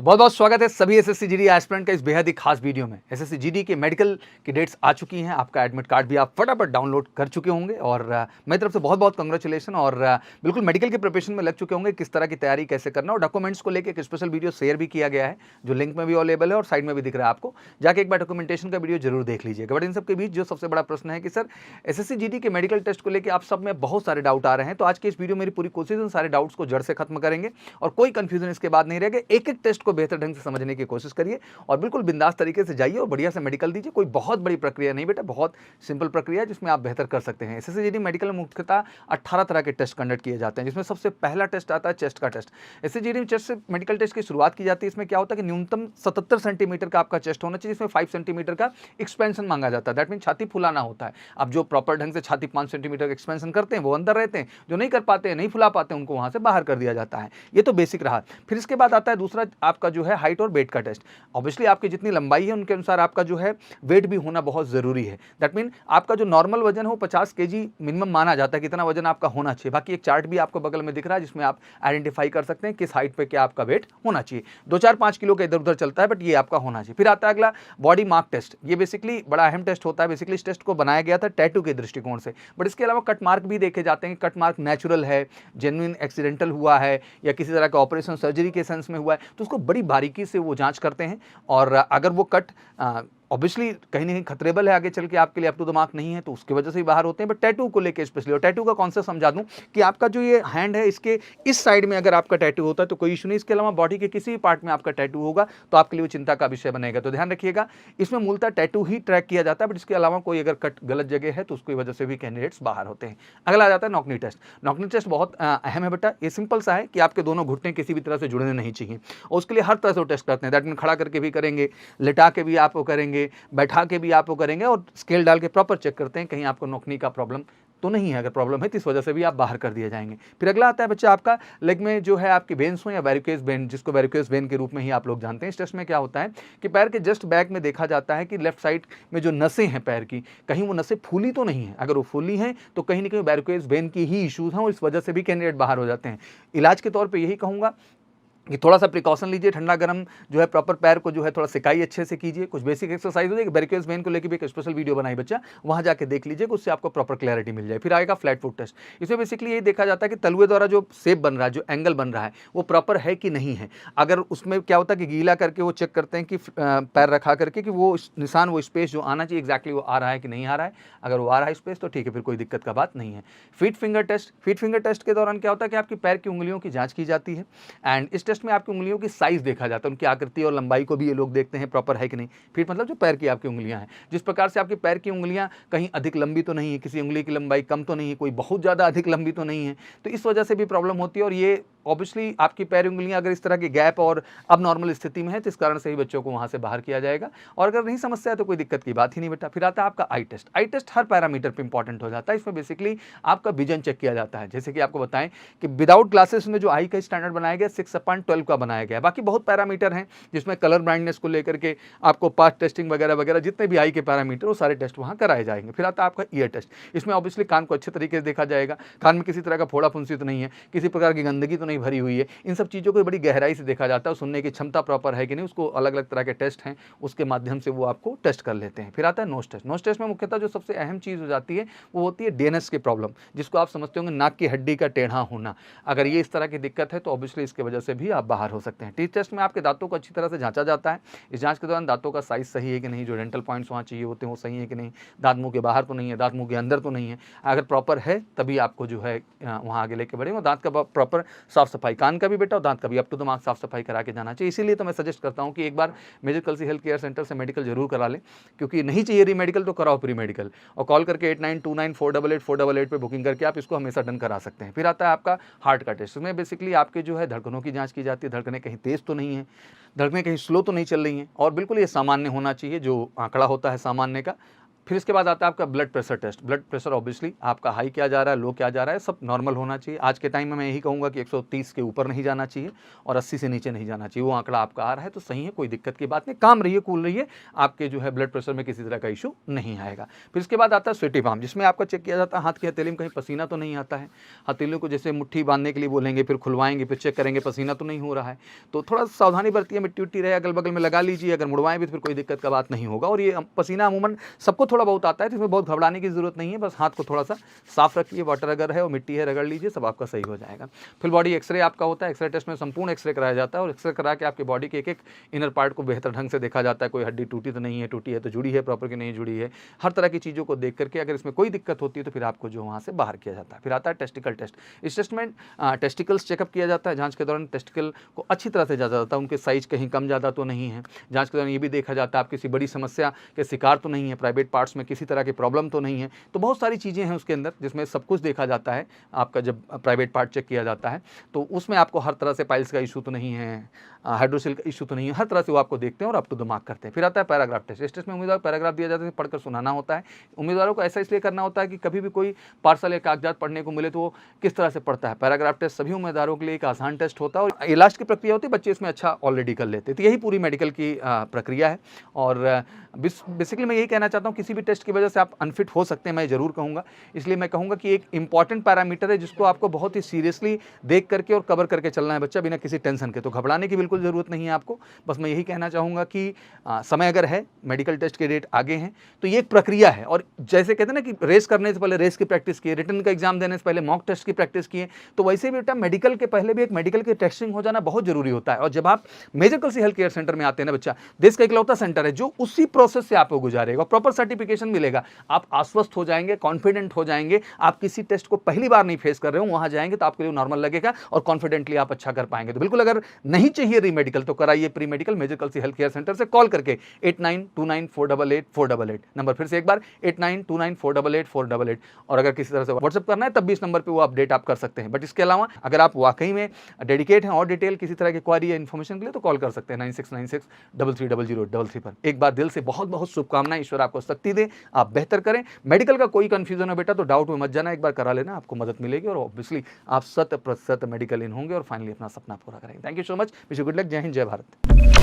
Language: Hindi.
बहुत बहुत स्वागत है सभी एसएससी जीडी एस्पिरेंट का इस बेहद ही खास वीडियो में। एसएससी जीडी के मेडिकल की डेट्स आ चुकी हैं, आपका एडमिट कार्ड भी आप फटाफट डाउनलोड कर चुके होंगे और मेरी तरफ से बहुत बहुत कंग्रेचुलेशन और बिल्कुल मेडिकल के प्रिपरेशन में लग चुके होंगे। किस तरह की तैयारी कैसे करना और डॉक्यूमेंट्स को लेकर एक स्पेशल वीडियो शेयर भी किया गया है जो लिंक में भी अवेलेबल है और साइड में भी दिख रहा है आपको। जाके एक बार डॉक्यूमेंटेशन का वीडियो जरूर देख लीजिएगा। बट इन सबके बीच जो सबसे बड़ा प्रश्न है कि सर एसएससी जीडी के मेडिकल टेस्ट को लेकर आप सब में बहुत सारे डाउट आ रहे हैं, तो आज की इस वीडियो मेरी पूरी कोशिश उन सारे डाउट्स को जड़ से खत्म करेंगे और कोई कंफ्यूजन इसके बाद नहीं रहेगा। एक एक टेस्ट को बेहतर ढंग से समझने की कोशिश करिए और बिल्कुल बिंदास तरीके से जाइए और बढ़िया से मेडिकल दीजिए। कोई बहुत बड़ी प्रक्रिया नहीं बेटा, बहुत सिंपल प्रक्रिया है जिसमें आप बेहतर कर सकते हैं। एसएससी जीडी मेडिकल में मुख्यतः 18 तरह के टेस्ट कंडक्ट किए जाते हैं, जिसमें सबसे पहला टेस्ट आता है चेस्ट का टेस्ट। एसएससी जीडी में चेस्ट से मेडिकल टेस्ट की शुरुआत की जाती है। इसमें क्या होता है कि न्यूनतम 77 सेंटीमीटर का आपका चेस्ट होना चाहिए, जिसमें 5 सेंटीमीटर का एक्सपेंशन मांगा जाता है। दैट मीन छाती फुलाना होता है। अब जो प्रॉपर ढंग से छाती 5 सेंटीमीटर का एक्सपेंशन करते हैं वो अंदर रहते हैं, जो नहीं कर पाते हैं, नहीं फुला पाते हैं, उनको वहां से बाहर कर दिया जाता है। ये तो बेसिक रहा। फिर इसके बाद आता है दूसरा आपका जो है हाइट और वेट का टेस्ट। ऑब्वियसली आपकी जितनी लंबाई है उनके अनुसार आपका जो है वेट भी होना बहुत जरूरी है। दैट मीन आपका जो नॉर्मल वजन है वो 50 केजी मिनिमम माना जाता है, कितना वजन आपका होना चाहिए। बाकी एक चार्ट भी आपको बगल में दिख रहा है जिसमें आप आइडेंटिफाई कर सकते हैं किस हाइट पे क्या आपका वेट होना चाहिए। 2-4-5 किलो का इधर उधर चलता है, बट ये आपका होना चाहिए। फिर आता है अगला बॉडी मार्क टेस्ट। ये बेसिकली बड़ा अहम टेस्ट होता है। बेसिकली इस टेस्ट को बनाया गया था टैटू के दृष्टिकोण से, बट इसके अलावा कट मार्क भी देखे जाते हैं। कट मार्क नेचुरल है, जेन्युइन एक्सीडेंटल हुआ है या किसी तरह का ऑपरेशन सर्जरी के सेंस में हुआ है, तो उसको बड़ी बारीकी से वो जांच करते हैं। और अगर वो कट ऑब्वियसली कहीं ना कहीं खतरेबल है, आगे चल के आपके लिए अप टू द मार्क नहीं है, तो उसकी वजह से ही बाहर होते हैं। बट टैटू को लेके स्पेशली, और टैटू का कॉन्सेप्ट समझा दूं कि आपका जो ये हैंड है इसके इस साइड में अगर आपका टैटू होता है तो कोई इशू नहीं। इसके अलावा बॉडी के किसी भी पार्ट में आपका टैटू होगा तो आपके लिए वो चिंता का विषय बनेगा। तो ध्यान रखिएगा, इसमें मूलतः टैटू ही ट्रैक किया जाता है, बट इसके अलावा कोई अगर कट गलत जगह है तो उसकी वजह से भी कैंडिडेट्स बाहर होते हैं। अगला आ जाता है नॉकनी टेस्ट। नॉकनी टेस्ट बहुत अहम है बेटा। ये सिंपल सा है कि आपके दोनों घुटने किसी भी तरह से जुड़ने नहीं चाहिए और उसके लिए हर तरह से टेस्ट करते हैं। दैट मीन खड़ा करके भी करेंगे, लिटा के भी आप वो करेंगे, बैठा भी आप वो करेंगे और स्केल डाल के प्रॉपर चेक करते हैं कहीं आपको नोकनी का प्रॉब्लम तो नहीं है। अगर प्रॉब्लम है तो इस वजह से भी आप बाहर कर दिए जाएंगे। फिर अगला आता है बच्चा आपका लेग में जो है आपकी वेन्स हो या वेरिकोस वेन, जिसको वेरिकोस वेन के रूप में ही आप लोग जानते हैं। इस टेस्ट में क्या होता है कि पैर के जस्ट बैक में देखा जाता है कि लेफ्ट साइड में जो नसें हैं पैर की, कहीं वो नसें फूली तो नहीं है। अगर वो फूली हैं तो कहीं ना कहीं वेरिकोस वेन की ही इश्यूज हैं और इस वजह से भी कैंडिडेट बाहर हो जाते हैं। इलाज के तौर पर यही कहूँगा कि थोड़ा सा प्रिकॉशन लीजिए, ठंडा गर्म जो है प्रॉपर पैर को जो है थोड़ा सिकाई अच्छे से कीजिए। कुछ बेसिक एक्सरसाइज हो जाए, वेरिकोस वेन को लेकर भी एक स्पेशल वीडियो बनाई बच्चा, वहाँ जाके देख लीजिए, उससे आपको प्रॉपर क्लैरिटी मिल जाए। फिर आएगा फ्लैट फुट टेस्ट। इसमें बेसिकली यही देखा जाता है कि तलवे द्वारा जो शेप बन रहा है, जो एंगल बन रहा है, वो प्रॉपर है कि नहीं है। अगर उसमें क्या होता है कि गीला करके वो चेक करते हैं कि पैर रखा करके कि वो निशान, वो स्पेस जो आना चाहिए एक्जैक्टली वो आ रहा है कि नहीं आ रहा है। अगर वो आ रहा है स्पेस तो ठीक है, फिर कोई दिक्कत का बात नहीं है। Feet finger test. Feet finger test के दौरान क्या होता है कि आपकी पैर की उंगलियों की जाँच की जाती है एंड इस टेस्ट में आपकी उंगलियों की साइज देखा जाता है, उनकी आकृति और लंबाई को भी ये लोग देखते हैं प्रॉपर है कि नहीं। फिर मतलब जो पैर की आपकी उंगलियां हैं, जिस प्रकार से आपकी पैर की उंगलियां कहीं अधिक लंबी तो नहीं है, किसी उंगली की लंबाई कम तो नहीं है, कोई बहुत ज़्यादा अधिक लंबी तो नहीं है, तो इस वजह से भी प्रॉब्लम होती है। और ये ऑब्वियसली आपकी पैर उंगलियां अगर इस तरह की गैप और अब नॉर्मल स्थिति में है तो इस कारण से ही बच्चों को वहां से बाहर किया जाएगा। और अगर नहीं समस्या है तो कोई दिक्कत की बात ही नहीं बेटा। फिर आता है आपका आई टेस्ट। आई टेस्ट हर पैरामीटर पे इंपॉर्टेंट हो जाता है। इसमें बेसिकली आपका विजन चेक किया जाता है। जैसे कि आपको बताएं कि विदाउट ग्लासेस में जो आई का स्टैंडर्ड बनाया गया 6/12 का बनाया गया। बाकी बहुत पैरामीटर हैं जिसमें कलर ब्लाइंडनेस को लेकर के आपको पाथ टेस्टिंग वगैरह वगैरह जितने भी आई के पैरामीटर वो सारे टेस्ट वहाँ कराए जाएंगे। फिर आता है आपका ईयर टेस्ट। इसमें ऑब्वियसली कान को अच्छे तरीके से देखा जाएगा, कान में किसी तरह का फोड़ा फुंसी तो नहीं है, किसी प्रकार की गंदगी तो नहीं भरी हुई है, इन सब चीज़ों को बड़ी गहराई से देखा जाता है। सुनने की क्षमता प्रॉपर है कि नहीं, उसको अलग अलग तरह के टेस्ट हैं उसके माध्यम से वो आपको टेस्ट कर लेते हैं। फिर आता है नोज टेस्ट। नोज टेस्ट में मुख्यतः जो सबसे अहम चीज़ हो जाती है वो होती है डीएनएस की प्रॉब्लम, जिसको आप समझते होंगे नाक की हड्डी का टेढ़ा होना। अगर ये इस तरह की दिक्कत है तो ऑब्वियसली इसकी वजह से भी आप बाहर हो सकते हैं। टीथ टेस्ट में आपके दांतों को अच्छी तरह से जांचा जाता है। इस जांच के दौरान दांतों का साइज सही है कि नहीं, जो डेंटल पॉइंट्स वहाँ चाहिए होते हैं वो सही है कि नहीं, दांत मुंह के बाहर तो नहीं है, दांत मुंह के अंदर तो नहीं है। अगर प्रॉपर है तभी आपको जो है वहाँ आगे लेके बढ़ेंगे। दांत का प्रॉपर साफ सफाई, कान का भी बेटा और दांत का भी अप टू द मार्क साफ सफाई करा के जाना चाहिए। इसीलिए तो मैं सजेस्ट करता हूँ कि एक बार major Kalsi health care centre से मेडिकल जरूर करा लें, क्योंकि नहीं चाहिए री मेडिकल तो कराओ प्री मेडिकल, और कॉल करके 8929488488 पे बुकिंग करके आप इसको हमेशा डन करा सकते हैं। फिर आता है आपका हार्ट का टेस्ट। इसमें बेसिकली आपके जो है धड़कनों की जाँच की जाती है, धड़कनें कहीं तेज तो नहीं है, धड़कनें कहीं स्लो तो नहीं चल रही हैं, और बिल्कुल ये सामान्य होना चाहिए जो आंकड़ा होता है सामान्य का। फिर इसके बाद आता है आपका blood pressure test. Blood pressure obviously आपका हाई क्या जा रहा है, लो क्या जा रहा है, सब नॉर्मल होना चाहिए। आज के टाइम में मैं यही कहूँगा कि 130 के ऊपर नहीं जाना चाहिए और 80 से नीचे नहीं जाना चाहिए। वो आंकड़ा आपका आ रहा है तो सही है, कोई दिक्कत की बात नहीं, काम रहिए, कूल रहिए, आपके जो है ब्लड प्रेशर में किसी तरह का इशू नहीं आएगा। फिर इसके बाद आता है स्वेटी पाम, जिसमें आपका चेक किया जाता है हाथ की हथेली में कहीं पसीना तो नहीं आता है। हथेलियों को जैसे मुट्ठी बांधने के लिए बोलेंगे, फिर खुलवाएंगे, फिर चेक करेंगे पसीना तो नहीं हो रहा है, तो थोड़ा सावधानी बरतिए, मिट्टी उट्टी रहे अगल बगल में लगा लीजिए, अगर मुड़वाएं भी तो फिर कोई दिक्कत का बात नहीं होगा। और ये पसीना अमूमन सबको थोड़ा बहुत आता है, तो इसमें बहुत घबराने की जरूरत नहीं है, बस हाथ को थोड़ा सा साफ रखिए, वाटर अगर है और मिट्टी है रगड़ लीजिए, सब आपका सही हो जाएगा। फिर बॉडी एक्सरे आपका होता है, एक्सरे टेस्ट में संपूर्ण एक्सरे कराया जाता है और एक्सरे करा के आपकी बॉडी के एक एक इनर पार्ट को बेहतर ढंग से देखा जाता है, कोई हड्डी टूटी तो नहीं है, टूटी है तो जुड़ी है प्रॉपर कि नहीं जुड़ी है, हर तरह की चीज़ों को देख करके अगर इसमें कोई दिक्कत होती है तो फिर आपको जो वहाँ से बाहर किया जाता है। फिर आता है टेस्टिकल टेस्ट। इस टेस्ट में टेस्टिकल्स चेकअप किया जाता है, जांच के दौरान टेस्टिकल को अच्छी तरह से जांचा जाता है, उनके साइज कहीं कम ज़्यादा तो नहीं है, जांच के दौरान ये भी देखा जाता है आप किसी बड़ी समस्या के शिकार तो नहीं है, प्राइवेट पार्ट्स में किसी तरह की प्रॉब्लम तो नहीं है, तो बहुत सारी चीज़ें हैं उसके अंदर जिसमें सब कुछ देखा जाता है। आपका जब प्राइवेट पार्ट चेक किया जाता है तो उसमें आपको हर तरह से पाइल्स का इशू तो नहीं है, हाइड्रोसिल का इशू तो नहीं है, हर तरह से वो आपको देखते हैं और आपको दिमाग करते हैं। फिर आता है पैराग्राफ टेस्ट। इस टेस्ट में उम्मीदवार पैराग्राफ दिया जाता है, पढ़कर सुनाना होता है। उम्मीदवारों को ऐसा इसलिए करना होता है कि कभी भी कोई पार्सल या कागजात पढ़ने को मिले तो वो किस तरह से पढ़ता है। पैराग्राफ टेस्ट सभी उम्मीदवारों के लिए एक आसान टेस्ट होता है और इलाज की प्रक्रिया होती है, बच्चे इसमें अच्छा ऑलरेडी कर लेते हैं। तो यही पूरी मेडिकल की प्रक्रिया है और बेसिकली मैं यही कहना चाहता हूँ, किसी भी टेस्ट की वजह से आप अनफिट हो सकते हैं, मैं ज़रूर कहूँगा। इसलिए मैं कहूँगा कि एक इंपॉर्टेंट पैरामीटर है जिसको आपको बहुत ही सीरियसली देख करके और कवर करके चलना है बच्चा, बिना किसी टेंशन के। तो घबराने की बिल्कुल ज़रूरत नहीं है आपको, बस मैं यही कहना चाहूँगा कि समय अगर है, मेडिकल टेस्ट के डेट आगे हैं, तो ये एक प्रक्रिया है। और जैसे कहते हैं ना कि रेस करने से पहले रेस की प्रैक्टिस किए, रिटर्न का एग्जाम देने से पहले मॉक टेस्ट की प्रैक्टिस किए, तो वैसे भी बेटा मेडिकल के पहले भी एक मेडिकल की टेस्टिंग हो जाना बहुत जरूरी होता है। और जब आप major Kalsi health care centre में आते हैं ना बच्चा, देश का इकलौता सेंटर है जो उसी प्रोसेस से आपको गुजारेगा, प्रॉपर सर्टिफिकेशन मिलेगा, आप आश्वस्त हो जाएंगे, कॉन्फिडेंट हो जाएंगे, आप किसी टेस्ट को पहली बार नहीं फेस कर रहे हो, वहां जाएंगे तो आपके लिए नॉर्मल लगेगा और कॉन्फिडेंटली आप अच्छा कर पाएंगे। तो बिल्कुल अगर नहीं चाहिए री मेडिकल तो कराइए pre medical major Kalsi health care centre से कॉल करके 8929488488 नंबर, फिर से एक बार 8929488488। और अगर किसी तरह से व्हाट्सएप करना है तब भी इस नंबर पे वो अपडेट आप कर सकते हैं। बट इसके अलावा अगर आप वाकई में डेडिकेट हैं और डिटेल किसी तरह की क्वारी या इन्फॉर्मेशन के लिए तो कॉल कर सकते हैं 9696330033 पर। एक बार दिल से बहुत बहुत शुभकामनाएं, ईश्वर आपको शक्ति दे, आप बेहतर करें। मेडिकल का कोई कंफ्यूजन हो बेटा तो डाउट में मत जाना, एक बार करा लेना, आपको मदद मिलेगी और ऑब्वियसली आप 100% मेडिकल इन होंगे और फाइनली अपना सपना पूरा करेंगे। Thank you so much, wish you good luck, जय हिंद, जय भारत।